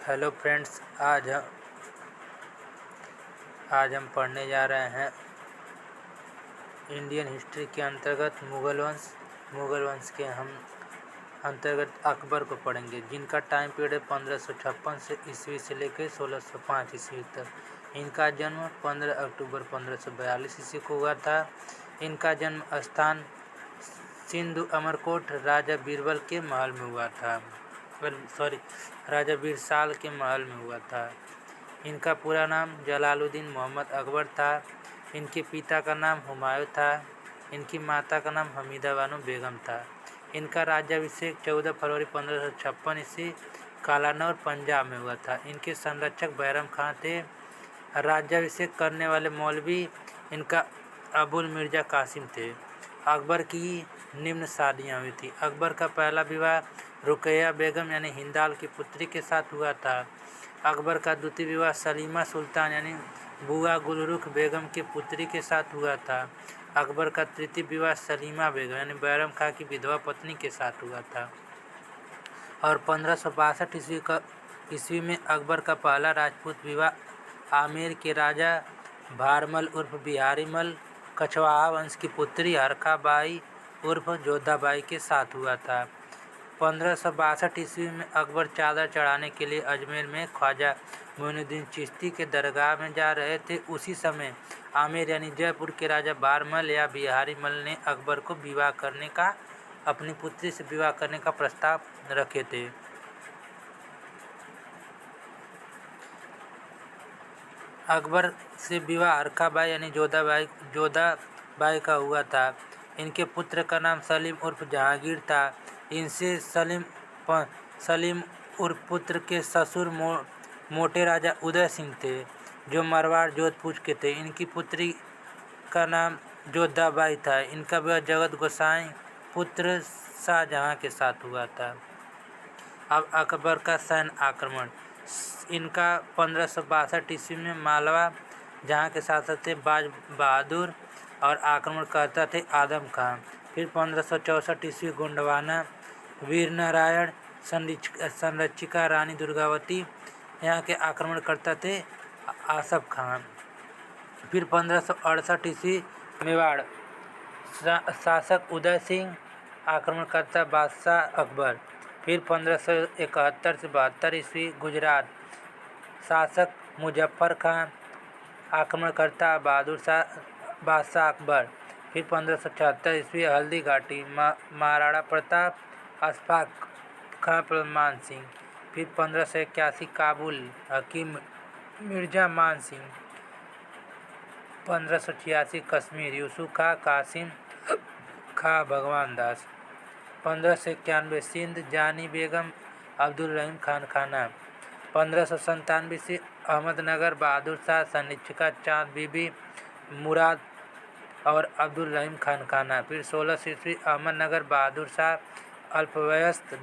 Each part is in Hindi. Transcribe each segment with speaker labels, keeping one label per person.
Speaker 1: हेलो फ्रेंड्स, आज हम पढ़ने जा रहे हैं इंडियन हिस्ट्री के अंतर्गत मुग़ल वंश के हम अंतर्गत अकबर को पढ़ेंगे, जिनका टाइम पीरियड है 1556 से ईस्वी से लेकर 1605 ईस्वी तक। इनका जन्म 15 अक्टूबर 1542 ईस्वी को हुआ था। इनका जन्म स्थान सिंधु अमरकोट राजा बीरबल के महल में हुआ था। राजा बीरसाल के महल में हुआ था। इनका पूरा नाम जलालुद्दीन मोहम्मद अकबर था। इनके पिता का नाम हुमायूं था। इनकी माता का नाम हमीदा बानो बेगम था। इनका राज्याभिषेक 14 फरवरी 1556 ईस्वी कालानौर पंजाब में हुआ था। इनके संरक्षक बैरम खां थे। राज्याभिषेक करने वाले मौलवी इनका अबुल मिर्ज़ा कासिम थे। अकबर की निम्न शादियाँ हुई थी। अकबर का पहला विवाह रुकैया बेगम यानी हिंदाल की पुत्री के साथ हुआ था। अकबर का द्वितीय विवाह सलीमा सुल्तान यानी बुआ गुलरुख बेगम की पुत्री के साथ हुआ था। अकबर का तृतीय विवाह सलीमा बेगम यानी बैरम खां की विधवा पत्नी के साथ हुआ था। और 1562 ईस्वी में अकबर का पहला राजपूत विवाह आमेर के राजा भारमल उर्फ बिहारी मल कछवाहा वंश की पुत्री हरखा बाई उर्फ जोधाबाई के साथ हुआ था। 1562 ईस्वी में अकबर चादर चढ़ाने के लिए अजमेर में ख्वाजा मोइनुद्दीन चिश्ती के दरगाह में जा रहे थे। उसी समय आमेर यानी जयपुर के राजा बारमल या बिहारी मल ने अकबर को अपनी पुत्री से विवाह करने का प्रस्ताव रखे थे। अकबर से विवाह हरखा बाई यानी जोधाबाई का हुआ था। इनके पुत्र का नाम सलीम उर्फ जहांगीर था। इनसे सलीम उर्फ पुत्र के ससुर मोटे राजा उदय सिंह थे, जो मारवाड़ जोधपुर के थे। इनकी पुत्री का नाम जोधाबाई था। इनका विवाह जगत गोसाई पुत्र शाहजहां के साथ हुआ था। अब अकबर का सैन्य आक्रमण। इनका 1562 ईस्वी में मालवा जहां के शासक थे बाज बहादुर और आक्रमणकर्ता थे आदम खां। फिर 1564 ईस्वी गोंडवाना वीर नारायण संरक्षिका रानी दुर्गावती यहाँ के आक्रमणकर्ता थे आसफ खां। फिर 1568 ईस्वी मेवाड़ शासक उदय सिंह आक्रमणकर्ता बादशाह अकबर। फिर 1571 से 72 ईस्वी गुजरात शासक मुजफ्फर खां आक्रमणकर्ता बहादुर शाह बादशाह अकबर। फिर 1576 ईस्वी हल्दी घाटी महाराणा प्रताप अशफाक खां मान सिंह। फिर 1581 काबुल हकीम मिर्ज़ा मान सिंह। 1586 कश्मीर यूसुफ खां कासिम खां भगवान दास। 1591 सिंध जानी बेगम अब्दुल रहीम खान खाना। 1597 से अहमदनगर बहादुर शाह संरक्षिका चांद बीबी मुराद और अब्दुल रहीम खान खाना। फिर 16 ईस्वी अहमदनगर बहादुर शाह अल्पवयस्क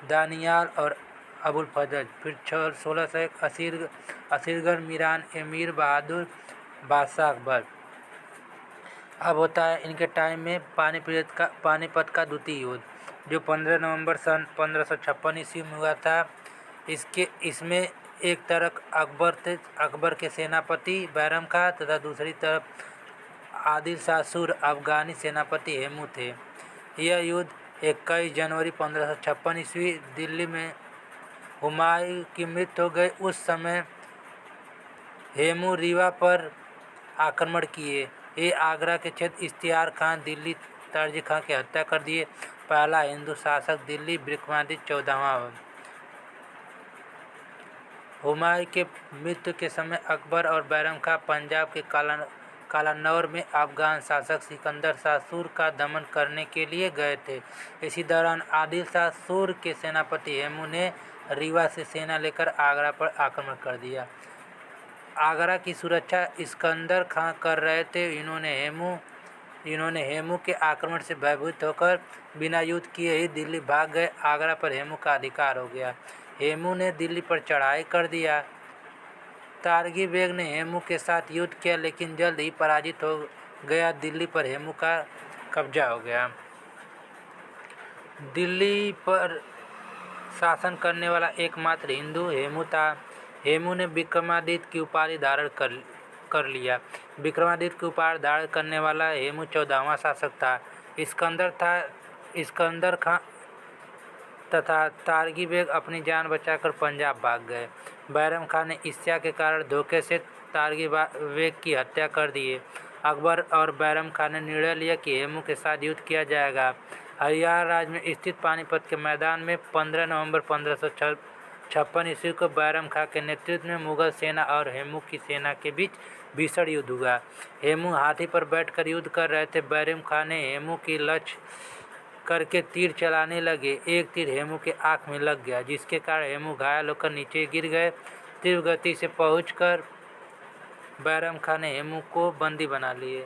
Speaker 1: दानियाल और अबुल फजल। फिर 1601 असीरगढ़ मीरान एमीर बहादुर बादशाह अकबर। अब होता है इनके टाइम में पानीपत का द्वितीय युद्ध, जो 15 नवंबर सन 1556 ईस्वी में हुआ था। इसमें एक तरफ अकबर के सेनापति बैरम खां तथा दूसरी तरफ आदिल शाह सूर अफगानी सेनापति हेमू थे। यह युद्ध 21 जनवरी 1556 ईस्वी दिल्ली में हुमायूं की मृत्यु हो गई। उस समय हेमू रीवा पर आक्रमण किए। ये आगरा के क्षेत्र इश्तियार खां दिल्ली तारजी खां की हत्या कर दिए। पहला हिंदू शासक दिल्ली विक्रमादित्य 14वां। हुमायूं के मृत्यु के समय अकबर और बैरम खां पंजाब के कालानौर में अफगान शासक सिकंदर शाह सूर का दमन करने के लिए गए थे। इसी दौरान आदिल शाह सूर के सेनापति हेमू ने रीवा से सेना लेकर आगरा पर आक्रमण कर दिया। आगरा की सुरक्षा सिकंदर खां कर रहे थे। इन्होंने हेमू के आक्रमण से भयभीत होकर बिना युद्ध किए ही दिल्ली भाग गए। आगरा पर हेमू का अधिकार हो गया। हेमू ने दिल्ली पर चढ़ाई कर दिया। तारगी बेग ने हेमू के साथ युद्ध किया, लेकिन जल्द ही पराजित हो गया। दिल्ली पर हेमू का कब्जा हो गया। दिल्ली पर शासन करने वाला एकमात्र हिंदू हेमू था। हेमू ने विक्रमादित्य की उपाधि धारण कर लिया। विक्रमादित्य की उपाधि धारण करने वाला हेमू 14वां शासक था। इस्कंदर खां तथा तारगी बेग अपनी जान बचाकर पंजाब भाग गए। बैरम खान ने ईर्ष्या के कारण धोखे से तारगी बेग की हत्या कर दी। अकबर और बैरम खान ने निर्णय लिया कि हेमू के साथ युद्ध किया जाएगा। हरियाणा राज्य में स्थित पानीपत के मैदान में 15 नवंबर 1556 ईस्वी को बैरम खां के नेतृत्व में मुगल सेना और हेमू की सेना के बीच भीषण युद्ध हुआ। हेमू हाथी पर बैठकर युद्ध कर रहे थे। बैरम खान ने हेमू की लक्ष्य करके तीर चलाने लगे। एक तीर हेमू के आँख में लग गया, जिसके कारण हेमू घायल होकर नीचे गिर गए। तीव्र गति से पहुंचकर बैरम खान ने हेमू को बंदी बना लिए।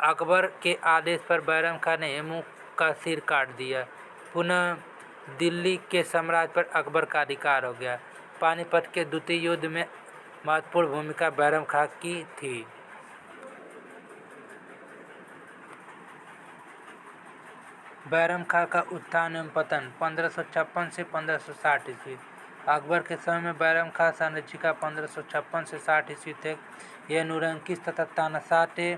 Speaker 1: अकबर के आदेश पर बैरम खान ने हेमू का सिर काट दिया। पुनः दिल्ली के साम्राज्य पर अकबर का अधिकार हो गया। पानीपत के द्वितीय युद्ध में महत्वपूर्ण भूमिका बैरम खान की थी। बैरम खां का उत्थान एवं पतन 1556 से 1560 ईस्वी। अकबर के समय में बैरम खां संरक्षिका 1556 से 60 ईस्वी तक। यह नूरंकिस तथा तानाशाह थे।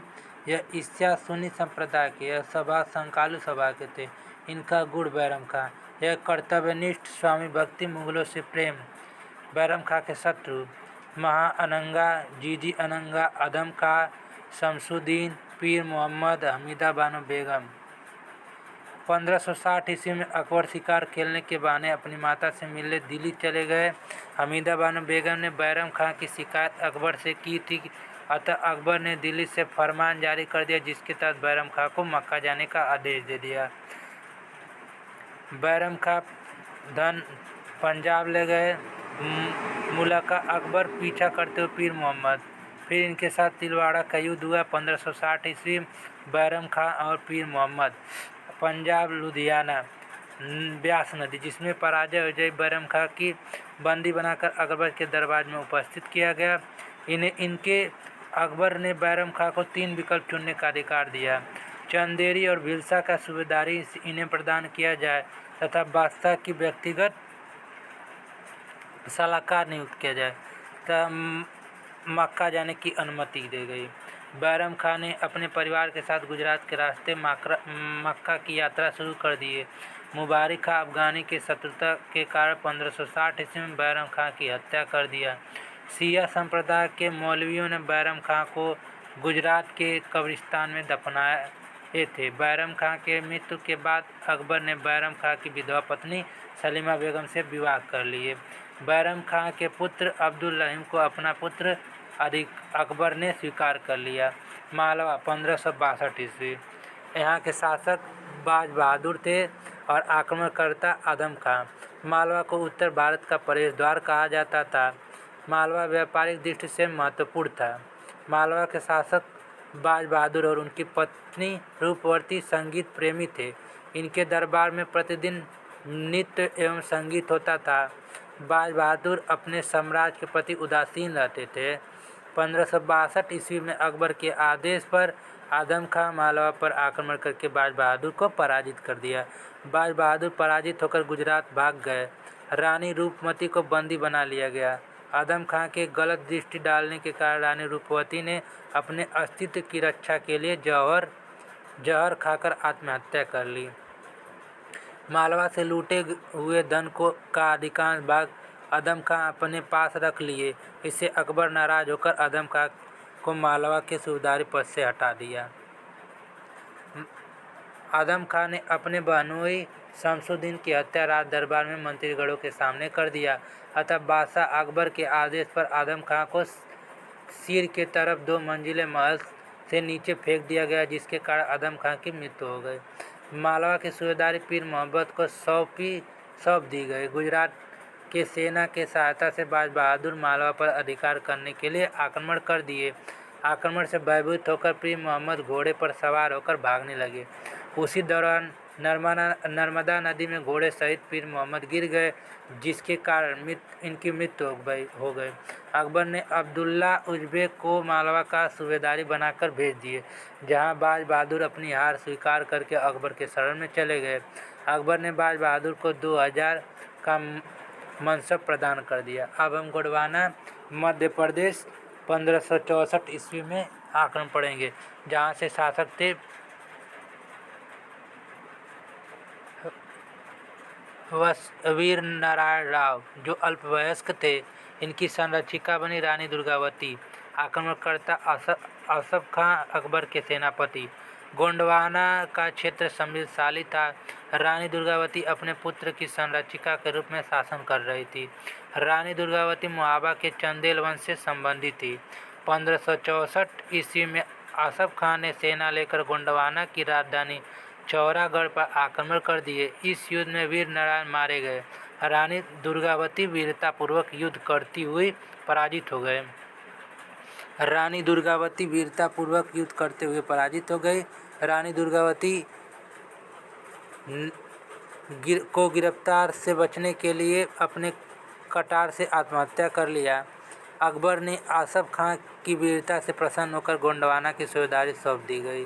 Speaker 1: यह ईसा सुन्नी संप्रदाय के, यह सभा संकालू सभा के थे। इनका गुण बैरम खां, यह कर्तव्यनिष्ठ, स्वामी भक्ति, मुगलों से प्रेम। बैरम खां के शत्रु महा अनंगा, जीजी अनंगा, अदम खां, शमसुद्दीन, पीर मोहम्मद, हमीदा बानो बेगम। 1560 ईस्वी में अकबर शिकार खेलने के बहाने अपनी माता से मिलने दिल्ली चले गए। हमीदा बानो बेगम ने बैरम खां की शिकायत अकबर से की थी, अतः अकबर ने दिल्ली से फरमान जारी कर दिया, जिसके तहत बैरम खां को मक्का जाने का आदेश दे दिया। बैरम खां धन पंजाब ले गए। मुल्का अकबर पीछा करते हुए पीर मोहम्मद, फिर इनके साथ तिलवाड़ा का युद्ध हुआ। 1560 ईस्वी बैरम खां और पीर मोहम्मद पंजाब लुधियाना ब्यास नदी, जिसमें पराजय हो जाए। बैरम खां की बंदी बनाकर अकबर के दरबार में उपस्थित किया गया। इनके अकबर ने बैरम खां को 3 विकल्प चुनने का अधिकार दिया। चंदेरी और भिलसा का सूबेदारी इन्हें प्रदान किया जाए तथा बादशाह की व्यक्तिगत सलाहकार नियुक्त किया जाए तथा मक्का जाने की अनुमति दी गई। बैरम खां ने अपने परिवार के साथ गुजरात के रास्ते मक्का की यात्रा शुरू कर दी। मुबारिक खां अफगानी के शत्रुता के कारण 1560 ईस्वी में बैरम खां की हत्या कर दिया। शिया संप्रदाय के मौलवियों ने बैरम खां को गुजरात के कब्रिस्तान में दफनाए थे। बैरम खां के मृत्यु के बाद अकबर ने बैरम खां की विधवा पत्नी सलीमा बेगम से विवाह कर लिए। बैरम खां के पुत्र अब्दुल रहीम को अपना पुत्र अकबर ने स्वीकार कर लिया। मालवा 1562 ईस्वी। यहाँ के शासक बाज बहादुर थे और आक्रमणकर्ता आदम खां। मालवा को उत्तर भारत का प्रवेश द्वार कहा जाता था। मालवा व्यापारिक दृष्टि से महत्वपूर्ण था। मालवा के शासक बाज बहादुर और उनकी पत्नी रूपवती संगीत प्रेमी थे। इनके दरबार में प्रतिदिन नृत्य एवं संगीत होता था। बाज बहादुर अपने साम्राज्य के प्रति उदासीन रहते थे। 1562 ईस्वी में अकबर के आदेश पर आदम खां मालवा पर आक्रमण करके बाज बहादुर को पराजित कर दिया। बाज बहादुर पराजित होकर गुजरात भाग गए। रानी रूपमती को बंदी बना लिया गया। आदम खां के गलत दृष्टि डालने के कारण रानी रूपवती ने अपने अस्तित्व की रक्षा के लिए जहर खाकर आत्महत्या कर ली। मालवा से लूटे हुए धन का अधिकांश भाग आदम खां अपने पास रख लिए। इससे अकबर नाराज होकर आदम खां को मालवा के सूबेदारी पद से हटा दिया। आदम खां ने अपने बहनोई शमसुद्दीन की हत्या राज दरबार में मंत्रीगणों के सामने कर दिया। अतः बादशाह अकबर के आदेश पर आदम खां को सिर के तरफ 2 मंजिले महल से नीचे फेंक दिया गया, जिसके कारण आदम खां की मृत्यु हो गई। मालवा की सूबेदारी पीर मोहम्मद को सौंप दी गई। गुजरात के सेना के सहायता से बाज बहादुर मालवा पर अधिकार करने के लिए आक्रमण कर दिए। आक्रमण से भयभीत होकर पीर मोहम्मद घोड़े पर सवार होकर भागने लगे। उसी दौरान नर्मदा नदी में घोड़े सहित पीर मोहम्मद गिर गए, जिसके कारण इनकी मृत्यु हो गई। अकबर ने अब्दुल्ला उज़्बेक को मालवा का सूबेदारी बनाकर भेज दिए, जहां बाज बहादुर अपनी हार स्वीकार करके अकबर के शरण में चले गए। अकबर ने बाज बहादुर को 2000 का मनसब प्रदान कर दिया। अब हम गोंडवाना मध्य प्रदेश 1564 ईस्वी में आक्रमण पड़ेंगे, जहाँ से शासक थे वीर नारायण राव, जो अल्पवयस्क थे। इनकी संरक्षिका बनी रानी दुर्गावती। आक्रमणकर्ता असफ खां अकबर के सेनापति। गोंडवाना का क्षेत्र समृद्धशाली था। रानी दुर्गावती अपने पुत्र की संरक्षिका के रूप में शासन कर रही थी। रानी दुर्गावती मुआबा के चंदेल वंश से संबंधित थी। 1564 ईस्वी में असफ खां ने सेना लेकर गोंडवाना की राजधानी चौरागढ़ पर आक्रमण कर दिए। इस युद्ध में वीर नारायण मारे गए। रानी दुर्गावती वीरतापूर्वक युद्ध करती हुई पराजित हो गए। रानी दुर्गावती वीरतापूर्वक युद्ध करते हुए पराजित हो गई। रानी दुर्गावती को गिरफ्तार से बचने के लिए अपने कटार से आत्महत्या कर लिया। अकबर ने आसफ खां की वीरता से प्रसन्न होकर गोंडवाना की सूबेदारी सौंप दी गई।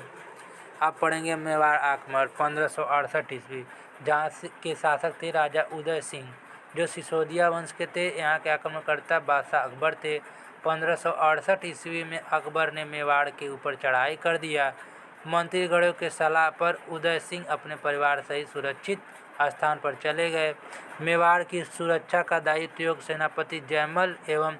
Speaker 1: अब पढ़ेंगे मेवाड़ आक्रमण 1568 ईस्वी, जहाँ के शासक थे राजा उदय सिंह, जो सिसोदिया वंश के थे। यहाँ के आक्रमणकर्ता बादशाह अकबर थे। 1568 ईस्वी में अकबर ने मेवाड़ के ऊपर चढ़ाई कर दिया। मंत्रीगणों के सलाह पर उदय सिंह अपने परिवार सहित सुरक्षित स्थान पर चले गए। मेवाड़ की सुरक्षा का दायित्व योग सेनापति जयमल एवं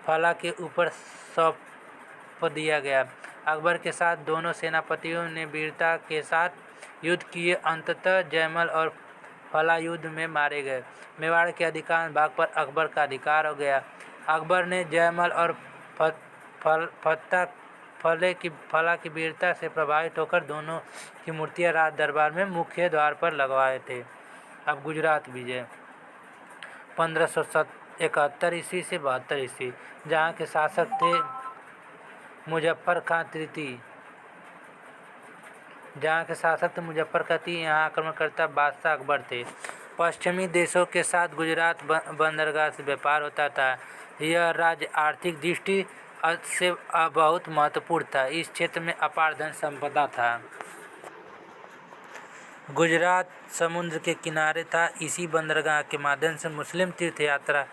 Speaker 1: फला के ऊपर सौंप दिया गया। अकबर के साथ दोनों सेनापतियों ने वीरता के साथ युद्ध किए। अंततः जयमल और फला युद्ध में मारे गए। मेवाड़ के अधिकांश भाग पर अकबर का अधिकार हो गया। अकबर ने जयमल और फला की वीरता से प्रभावित होकर दोनों की मूर्तियां राज दरबार में मुख्य द्वार पर लगवाए थे। अब गुजरात विजय 1571 ईस्वी से 72 ईस्वी, जहाँ के शासक थे मुजफ्फर खां तृतीय। यहाँ आक्रमणकर्ता बादशाह अकबर थे। पश्चिमी देशों के साथ गुजरात बंदरगाह से व्यापार होता था। यह राज्य आर्थिक दृष्टि से बहुत महत्वपूर्ण था। इस क्षेत्र में अपार धन संपदा था। गुजरात समुद्र के किनारे था। इसी बंदरगाह के माध्यम से मुस्लिम तीर्थयात्रा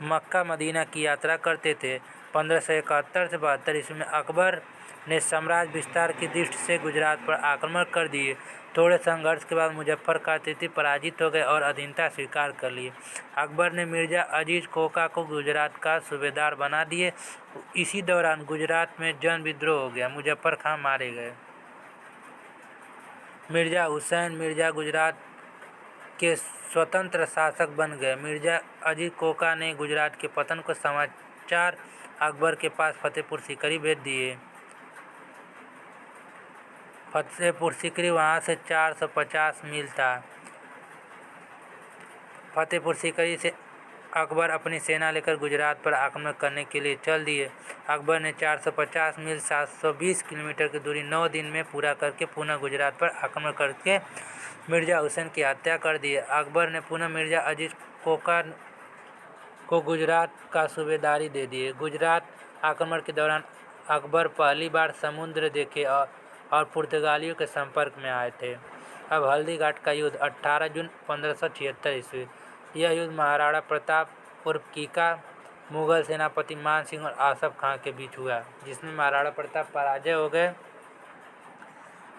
Speaker 1: मक्का मदीना की यात्रा करते थे। 1571 से 72 ईस्वी में अकबर ने साम्राज्य विस्तार की दृष्टि से गुजरात पर आक्रमण कर दिए। थोड़े संघर्ष के बाद मुजफ्फर खां तृतीय पराजित हो गए और अधीनता स्वीकार कर लिए। अकबर ने मिर्जा अजीज कोका को गुजरात का सूबेदार बना दिए। इसी दौरान गुजरात में जन विद्रोह हो गया। मुजफ्फर खां मारे गए। मिर्जा हुसैन मिर्जा गुजरात के स्वतंत्र शासक बन गए। मिर्जा अजीज कोका ने गुजरात के पतन को समाचार अकबर के पास फतेहपुर सीकरी भेज दिए। फतेहपुर सीकरी वहाँ से 450 मील था। फतेहपुर सीकरी से अकबर अपनी सेना लेकर गुजरात पर आक्रमण करने के लिए चल दिए। अकबर ने 450 मील 720 किलोमीटर की दूरी 9 दिन में पूरा करके पुनः गुजरात पर आक्रमण करके मिर्जा हुसैन की हत्या कर दी। अकबर ने पुनः मिर्जा अजीज कोका को गुजरात का सूबेदारी दे दिए। गुजरात आक्रमण के दौरान अकबर पहली बार समुद्र देखे और पुर्तगालियों के संपर्क में आए थे। अब हल्दी घाट का युद्ध 18 जून 1576 ईस्वी। यह युद्ध महाराणा प्रताप उर्फ कीका, मुगल सेनापति मान सिंह और आसफ खां के बीच हुआ, जिसमें महाराणा प्रताप पराजय हो गए।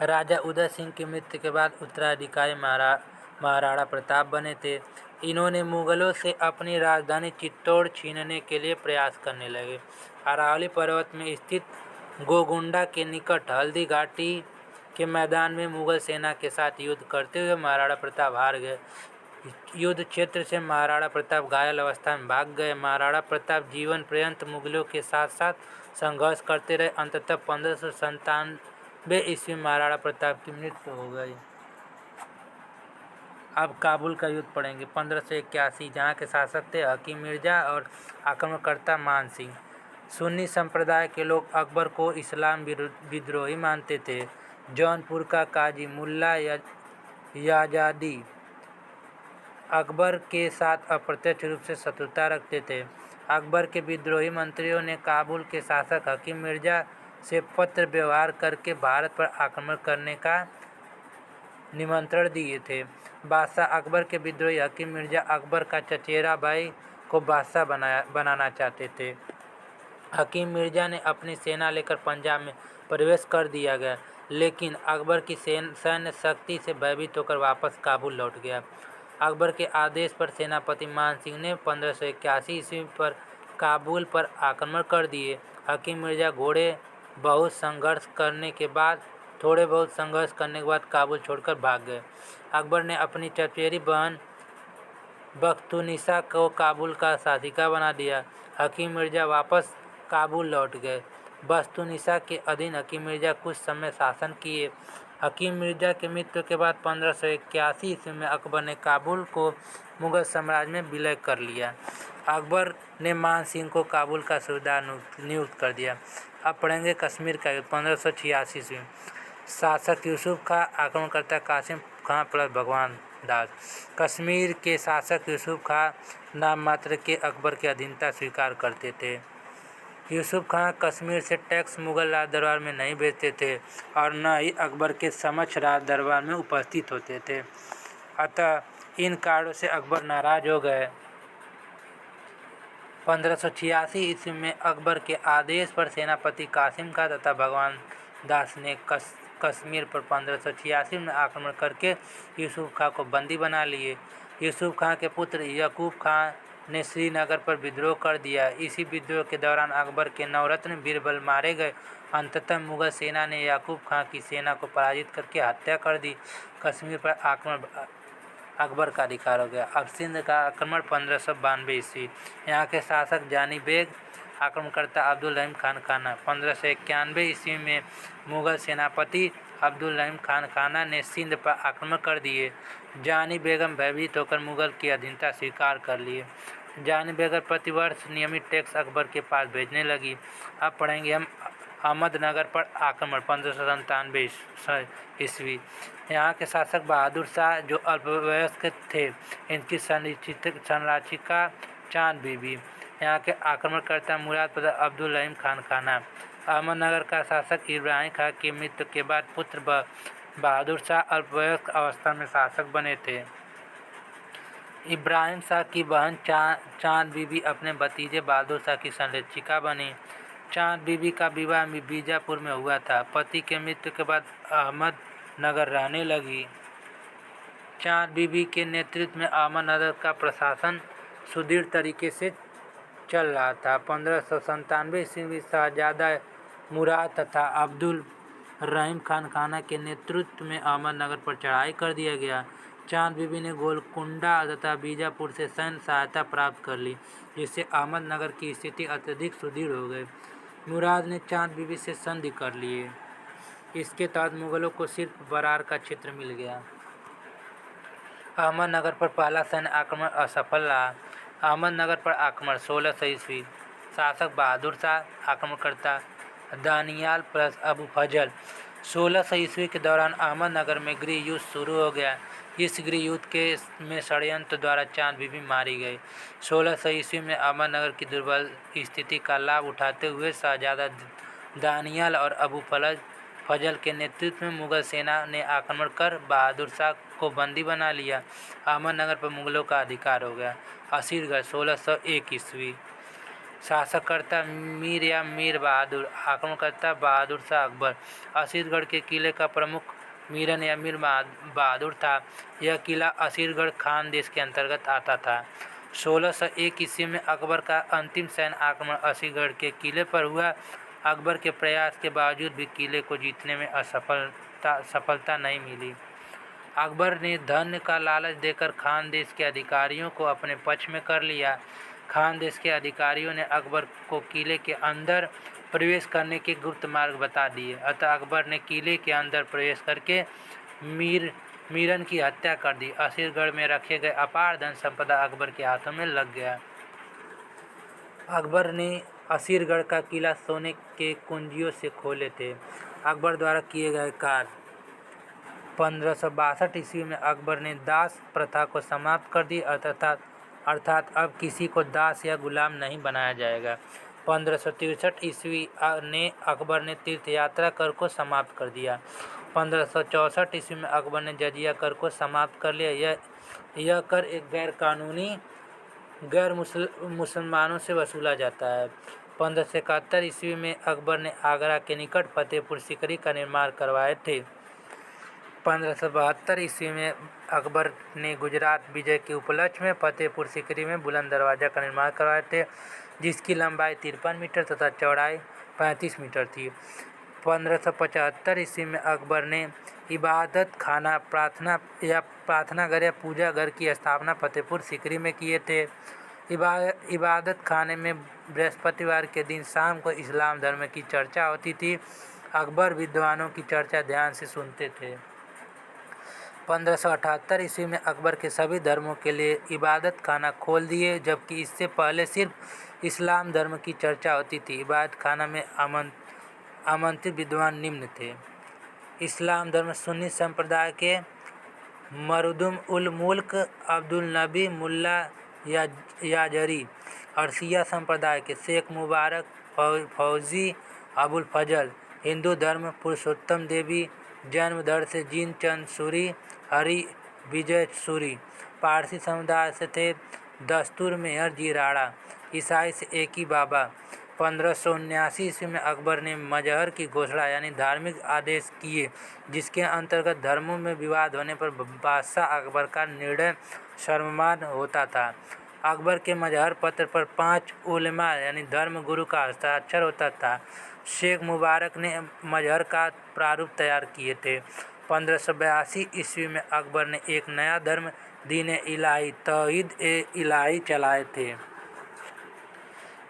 Speaker 1: राजा उदय सिंह की मृत्यु के बाद उत्तराधिकारी महाराणा प्रताप बने थे। इन्होंने मुगलों से अपनी राजधानी चित्तौड़ छीनने के लिए प्रयास करने लगे। अरावली पर्वत में स्थित गोगुंडा के निकट हल्दी घाटी के मैदान में मुगल सेना के साथ युद्ध करते हुए महाराणा प्रताप हार गए। युद्ध क्षेत्र से महाराणा प्रताप घायल अवस्था में भाग गए। महाराणा प्रताप जीवन पर्यंत मुगलों के साथ साथ संघर्ष करते रहे। अंततः 1597 ईस्वी में महाराणा प्रताप की मृत्यु हो गई। अब काबुल का युद्ध पढ़ेंगे 1581, जहाँ के शासक थे हकीम मिर्जा और आक्रमणकर्ता मान सिंह। सुन्नी संप्रदाय के लोग अकबर को इस्लाम विद्रोही मानते थे। जौनपुर का काजी मुल्ला याजादी अकबर के साथ अप्रत्यक्ष रूप से शत्रुता रखते थे। अकबर के विद्रोही मंत्रियों ने काबुल के शासक हकीम मिर्जा से पत्र व्यवहार करके भारत पर आक्रमण करने का निमंत्रण दिए थे। बादशाह अकबर के विद्रोही हकीम मिर्जा अकबर का चचेरा भाई को बादशाह बनाना चाहते थे। हकीम मिर्जा ने अपनी सेना लेकर पंजाब में प्रवेश कर दिया गया, लेकिन अकबर की सैन्य शक्ति से भयभीत होकर वापस काबुल लौट गया। अकबर के आदेश पर सेनापति मान सिंह ने 1581 ईस्वी पर काबुल पर आक्रमण कर दिए। हकीम मिर्जा थोड़े बहुत संघर्ष करने के बाद काबुल छोड़कर भाग गए। अकबर ने अपनी चचेरी बहन बख्तुनिसा को काबुल का शासिका बना दिया। हकीम मिर्जा वापस काबुल लौट गए। बख्तुनिसा के अधीन हकीम मिर्जा कुछ समय शासन किए। हकीम मिर्जा की मृत्यु के बाद 1581 ईस्वी में अकबर ने काबुल को मुगल साम्राज्य में विलय कर लिया। अकबर ने मान सिंह को काबुल का सूबेदार नियुक्त कर दिया। अब पढ़ेंगे कश्मीर का युद्ध। 1586 ईस्वी शासक यूसुफ खां, आक्रमणकर्ता कासिम खां प्लस भगवान दास। कश्मीर के शासक यूसुफ खां नाम मात्र के अकबर की अधीनता स्वीकार करते थे। यूसुफ खां कश्मीर से टैक्स मुगल राज दरबार में नहीं भेजते थे और न ही अकबर के समक्ष राज दरबार में उपस्थित होते थे। अतः इन कारणों से अकबर नाराज हो गए। 1586 ईस्वी में अकबर के आदेश पर सेनापति कासिम खां तथा भगवान दास ने कश्मीर पर 1586 में आक्रमण करके यूसुफ खां को बंदी बना लिए। यूसुफ खां के पुत्र याकूब खां ने श्रीनगर पर विद्रोह कर दिया। इसी विद्रोह के दौरान अकबर के नवरत्न बीरबल मारे गए। अंततः मुगल सेना ने याकूब खां की सेना को पराजित करके हत्या कर दी। कश्मीर पर आक्रमण अकबर का अधिकार हो गया। अब सिंध का आक्रमण 1592 ईस्वी। यहाँ के शासक जानी बेग, आक्रमणकर्ता अब्दुल रहीम खान खाना। 1591 ईस्वी में मुगल सेनापति अब्दुल रहीम खान खाना ने सिंध पर आक्रमण कर दिए। जानी बेगम भयभीत होकर मुगल की अधीनता स्वीकार कर लिए। जानी बेगम प्रतिवर्ष नियमित टैक्स अकबर के पास भेजने लगी। अब पढ़ेंगे हम अहमदनगर पर आक्रमण 1597 ईस्वी। यहाँ के शासक बहादुर शाह जो अल्पवयस्क थे, इनकी संरक्षिका चांद बीबी। यहाँ के आक्रमणकर्ता मुराद प्रताप अब्दुल रहीम खान खाना। अहमदनगर का शासक इब्राहिम खां की मृत्यु के बाद पुत्र बहादुर शाह अल्पवयस्क अवस्था में शासक बने थे। इब्राहिम शाह की बहन चांद बीबी अपने भतीजे बहादुर शाह की संरक्षिका बनी। चांद बीबी का विवाह बीजापुर में हुआ था। पति के मृत्यु के बाद अहमदनगर रहने लगी। चांद बीबी के नेतृत्व में अहमदनगर का प्रशासन सुदृढ़ तरीके से चल रहा था। 1597 ईस्वी में शहजादा मुराद तथा अब्दुल रहीम खान खाना के नेतृत्व में अहमदनगर पर चढ़ाई कर दिया गया। चांद बीबी ने गोलकुंडा तथा बीजापुर से सैन्य सहायता प्राप्त कर ली, जिससे अहमदनगर की स्थिति अत्यधिक सुदृढ़ हो गई। मुराद ने चांद बीबी से संधि कर लिए। इसके तहत मुगलों को सिर्फ बरार का क्षेत्र मिल गया। अहमदनगर पर पहला सैन्य आक्रमण असफल रहा। अहमदनगर पर आक्रमण 1600 ईस्वी। शासक बहादुर शाह, आक्रमणकर्ता दानियाल प्लस अबू फजल। 1600 ईस्वी के दौरान अहमदनगर में गृह युद्ध शुरू हो गया। इस गृह युद्ध में षड्यंत्र द्वारा चांद बीबी मारी गई। 1600 ईस्वी में अहमदनगर की दुर्बल स्थिति का लाभ उठाते हुए शहजादा दानियाल और अबू फजल के नेतृत्व में मुगल सेना ने आक्रमण कर बहादुर शाह को बंदी बना लिया। अहमदनगर पर मुगलों का अधिकार हो गया। असीरगढ़ 1601 ईस्वी। शासककर्ता मीर बहादुर, आक्रमणकर्ता बहादुर शाह अकबर। असीरगढ़ के किले का प्रमुख मीरन या मीर बहादुर था। यह किला असीरगढ़ खानदेश के अंतर्गत आता था। 1601 ईस्वी में अकबर का अंतिम सैन्य आक्रमण असीरगढ़ के किले पर हुआ। अकबर के प्रयास के बावजूद भी किले को जीतने में सफलता नहीं मिली। अकबर ने धन का लालच देकर खानदेश के अधिकारियों को अपने पक्ष में कर लिया। खानदेश के अधिकारियों ने अकबर को किले के अंदर प्रवेश करने के गुप्त मार्ग बता दिए। अतः अकबर ने किले के अंदर प्रवेश करके मीरन की हत्या कर दी। असीरगढ़ में रखे गए अपार धन संपदा अकबर के हाथों में लग गया। अकबर ने असीरगढ़ का किला सोने के कुंजियों से खोले थे। अकबर द्वारा किए गए कार्य। 1562 ईस्वी में अकबर ने दास प्रथा को समाप्त कर दी, अर्थात अब किसी को दास या गुलाम नहीं बनाया जाएगा। 1563 ईस्वी ने अकबर ने तीर्थ यात्रा कर को समाप्त कर दिया। 1564 ईस्वी में अकबर ने जजिया कर को समाप्त कर लिया। यह कर एक गैर कानूनी मुसलमानों से वसूला जाता है। 1571 ईस्वी में अकबर ने आगरा के निकट फतेहपुर सीकरी का निर्माण करवाए थे। 1572 ईस्वी में अकबर ने गुजरात विजय के उपलक्ष्य में फतेहपुर सीकरी में बुलंद दरवाज़ा का निर्माण करवाए थे, जिसकी लंबाई 53 मीटर तथा चौड़ाई 35 मीटर थी। 1575 ईस्वी में अकबर ने इबादत खाना, प्रार्थना घर या पूजा घर की स्थापना फतेहपुर सीकरी में किए थे। इबादत खाने में बृहस्पतिवार के दिन शाम को इस्लाम धर्म की चर्चा होती थी। अकबर विद्वानों की चर्चा ध्यान से सुनते थे। 1578 ईस्वी में अकबर के सभी धर्मों के लिए इबादत खाना खोल दिए, जबकि इससे पहले सिर्फ इस्लाम धर्म की चर्चा होती थी। इबादत खाना में आमंत्रित विद्वान निम्न थे: इस्लाम धर्म सुन्नी संप्रदाय के मरुदुम उल मुल्क अब्दुल नबी मुल्ला याजरी और शिया संप्रदाय के शेख मुबारक फौजी अबुल फजल। हिंदू धर्म पुरुषोत्तम देवी। जन्म धड़ से जीन चंद सूरी, हरि विजय सूरी। पारसी समुदाय से थे दस्तूर मेहर जी राणा। ईसाई से एक ही बाबा। 1579 ईस्वी में अकबर ने मजहर की घोषणा यानी धार्मिक आदेश किए, जिसके अंतर्गत धर्मों में विवाद होने पर बादशाह अकबर का निर्णय सर्वमान्य होता था। अकबर के मजहर पत्र पर 5 उलेमा यानी धर्म गुरु का हस्ताक्षर होता था। शेख मुबारक ने मजहर का प्रारूप तैयार किए थे। 1582 ईस्वी में अकबर ने एक नया धर्म दीन इलाही तौहीद इलाही चलाए थे।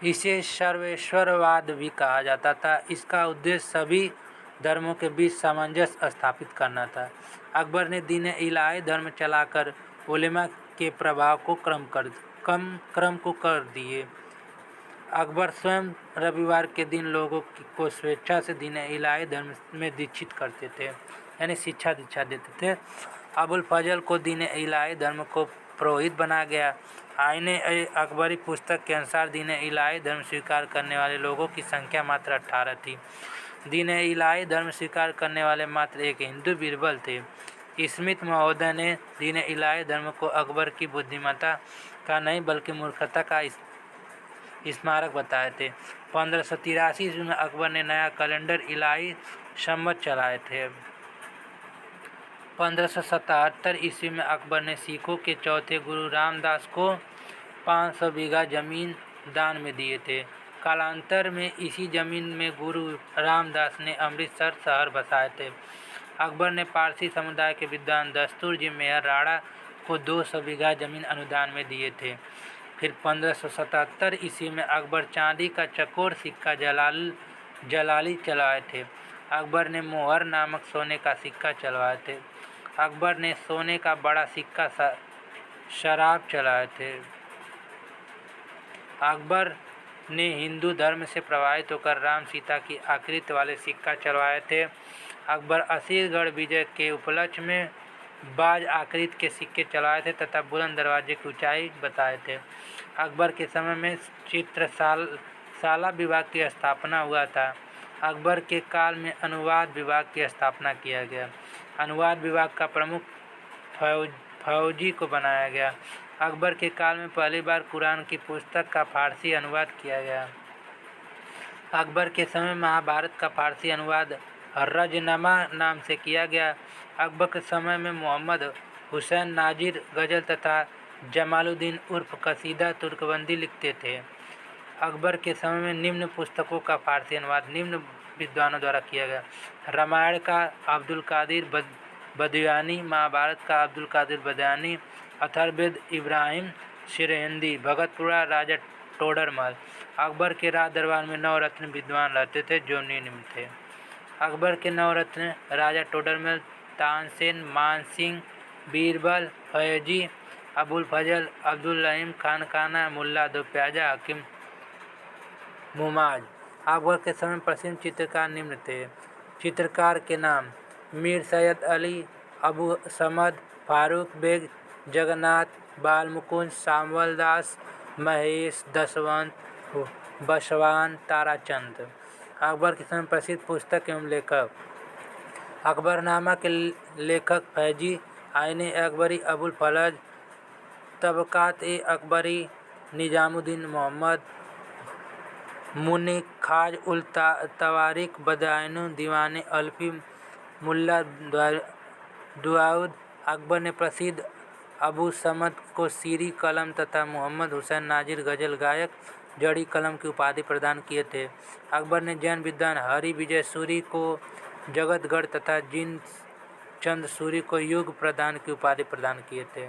Speaker 1: इसे सर्वेश्वरवाद भी कहा जाता था। इसका उद्देश्य सभी धर्मों के बीच सामंजस्य स्थापित करना था। अकबर ने दीन इलाही धर्म चलाकर उलेमा के प्रभाव को क्रम कर दिए। अकबर स्वयं रविवार के दिन लोगों को स्वेच्छा से दीन इलाही धर्म में दीक्षित करते थे, यानी शिक्षा दीक्षा देते थे। अबुल फजल को दीन इलाही धर्म को पुरोहित बनाया गया। आईने अकबरी पुस्तक के अनुसार दीन इलाही धर्म स्वीकार करने वाले लोगों की संख्या मात्र 18 थी। दीन इलाही धर्म स्वीकार करने वाले मात्र एक हिंदू बीरबल थे। स्मिथ महोदय ने दीन इलाही धर्म को अकबर की बुद्धिमत्ता का नहीं बल्कि मूर्खता का स्मारक बताए थे। 1583 ईस्वी में अकबर ने नया कैलेंडर इलाही संवत चलाए थे। 1577 ईस्वी में अकबर ने सिखों के चौथे गुरु रामदास को 500 बीघा जमीन दान में दिए थे। कालांतर में इसी जमीन में गुरु रामदास ने अमृतसर शहर बसाए थे। अकबर ने पारसी समुदाय के विद्वान दस्तूर जी मेहर राणा को 200 बीघा जमीन अनुदान में दिए थे। फिर 1577 ईस्वी में अकबर चांदी का चकोर सिक्का जलाली चलवाए थे। अकबर ने मोहर नामक सोने का सिक्का चलवाए थे। अकबर ने सोने का बड़ा सिक्का शराब चलाए थे। अकबर ने हिंदू धर्म से प्रभावित होकर राम सीता की आकृति वाले सिक्का चलवाए थे। अकबर असीरगढ़ विजय के उपलक्ष्य में बाज आकृति के सिक्के चलाए थे तथा बुलंद दरवाजे की ऊंचाई बताए थे। अकबर के समय में चित्रशाला विभाग की स्थापना हुआ था। अकबर के काल में अनुवाद विभाग की स्थापना किया गया। अनुवाद विभाग का प्रमुख फौजी को बनाया गया। अकबर के काल में पहली बार कुरान की पुस्तक का फारसी अनुवाद किया गया। अकबर के समय महाभारत का फारसी अनुवाद रजनमा नाम से किया गया। अकबर के समय में मोहम्मद हुसैन नाजिर गज़ल तथा जमालुद्दीन उर्फ कसीदा तुर्कबंदी लिखते थे। अकबर के समय में निम्न पुस्तकों का फारसी अनुवाद निम्न विद्वानों द्वारा किया गया: रामायण का अब्दुल कादिर बदियानी, महाभारत का अब्दुल कादिर बदियानी, अथर्ववेद इब्राहिम सिरहिंदी, भगतपुरा राजा टोडरमल। अकबर के राज दरबार में 9 रत्न विद्वान रहते थे जो निम्न थे: अकबर के 9 रत्न राजा टोडरमल तानसेन, मानसिंह, बीरबल, फैजी, अबुल फजल, अब्दुल रहीम खानकाना, मुल्ला दो प्याजा, हकीम मुमाज। अकबर के समय प्रसिद्ध चित्रकार निम्न थे। चित्रकार के नाम: मीर सैयद अली, अबू समद, फारूक बेग, जगन्नाथ, बालमुकुंद, सामवल दास, महेश, दशवंत, बसवान, ताराचंद। अकबर के समय प्रसिद्ध पुस्तक एवं लेखक: अकबरनामा के लेखक फैजी आईने अकबरी, अबुल फजल, तबक़ात-ए-अकबरी, निज़ामुद्दीन मोहम्मद, मुनिखाज उल तवारीख, बदाइनुन दीवान अल्फ़ी, मुल्ला दुआउद अकबर ने प्रसिद्ध अबू समद को सीरी कलम तथा मोहम्मद हुसैन नाजिर गज़ल गायक जड़ी कलम की उपाधि प्रदान किए थे। अकबर ने जैन विद्वान हरि विजय सूरी को जगतगढ़ तथा जिनचंद सूरी को युग प्रदान की उपाधि प्रदान किए थे।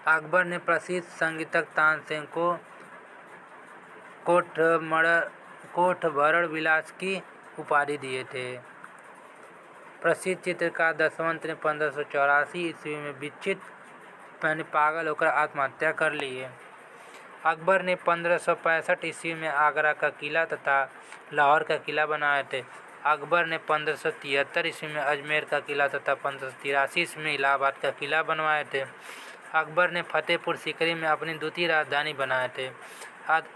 Speaker 1: अकबर ने प्रसिद्ध संगीतज्ञ तानसेन को कोठभरण विलास की उपाधि दिए थे। प्रसिद्ध चित्रकार दशवंत ने 1584 ईस्वी में विचित पागल होकर आत्महत्या कर ली। अकबर ने 1565 ईस्वी में आगरा का किला तथा लाहौर का किला बनाए थे। अकबर ने 1573 ईस्वी में अजमेर का किला तथा 1583 ईस्वी में इलाहाबाद का किला बनवाए थे। अकबर ने फतेहपुर सीकरी में अपनी द्वितीय राजधानी बनाए थे।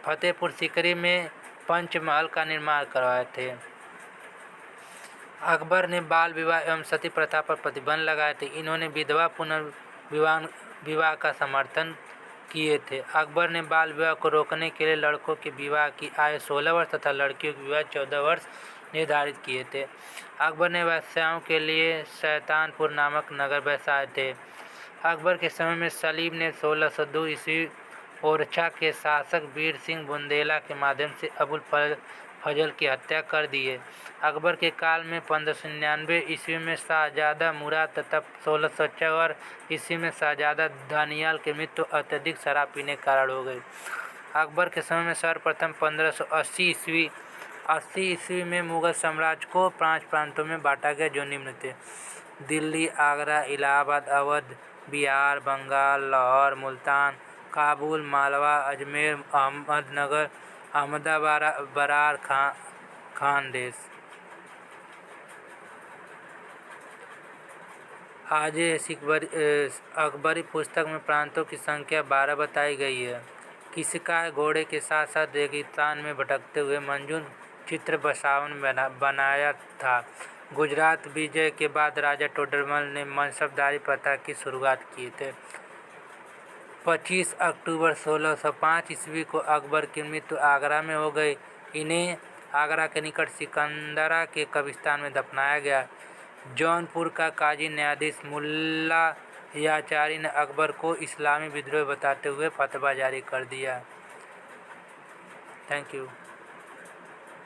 Speaker 1: फतेहपुर सीकरी में पंचमहल का निर्माण करवाए थे। अकबर ने बाल विवाह एवं सती प्रथा पर प्रतिबंध लगाए थे। इन्होंने विधवा पुनर्विवाह का समर्थन किए थे। अकबर ने बाल विवाह को रोकने के लिए लड़कों के विवाह की आयु 16 वर्ष तथा लड़कियों की विवाह 14 वर्ष निर्धारित किए थे। अकबर ने वेश्याओं के लिए शैतानपुर नामक नगर बसाए थे। अकबर के समय में सलीम ने 1602 ईस्वी ओरछा के शासक वीर सिंह बुंदेला के माध्यम से अबुल फजल की हत्या कर दी। अकबर के काल में 1599 ईस्वी में शाहजादा मुराद तथा 1604 ईस्वी में शाहजादा दानियाल की मृत्यु अत्यधिक शराब पीने के कारण हो गई। अकबर के समय में सर्वप्रथम 1580 ईस्वी में मुगल साम्राज्य को 5 प्रांतों में बांटा गया, जो निम्न थे: दिल्ली, आगरा, इलाहाबाद, अवध, बिहार, बंगाल, लाहौर, मुल्तान, काबुल, मालवा, अजमेर, अहमदनगर, बरार, खानदेश। आज अकबरी पुस्तक में प्रांतों की संख्या 12 बताई गई है। किसका घोड़े के साथ साथ रेगिस्तान में भटकते हुए मंजून चित्र बसावन बनाया था। गुजरात विजय के बाद राजा टोडरमल ने मनसबदारी प्रथा की शुरुआत की थे। 25 अक्टूबर 1605 ईस्वी को अकबर की मृत्यु आगरा में हो गई। इन्हें आगरा के निकट सिकंदरा के कब्रिस्तान में दफनाया गया। जौनपुर का काजी न्यायाधीश मुल्ला याचारी ने अकबर को इस्लामी विद्रोही बताते हुए फतवा जारी कर दिया। Thank you.